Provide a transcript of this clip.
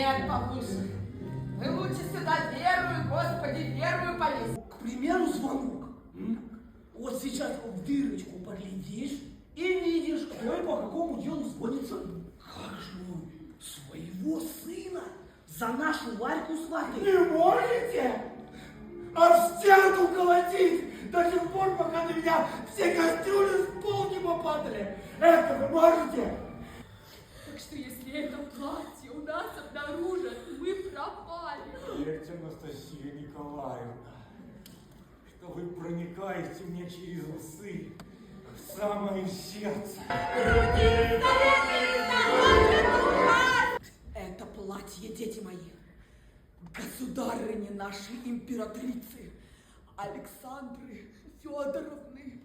Нет, повыше. Вы лучше сюда верую, Господи, верую полезь. К примеру, звонок. Вот сейчас в дырочку поглядишь и видишь, кто и по какому делу звонится. Как же вы своего сына за нашу Варьку сватаете? Не можете? А в стену колотить до тех пор, пока на меня все кастрюли с пол не попадали. Это вы можете? Так что если это платье у нас обнаружат, мы пропали. Поверьте, Анастасия Николаевна, что вы проникаете мне через усы в самое сердце. Это платье, дети мои, государыни нашей императрицы Александры Федоровны.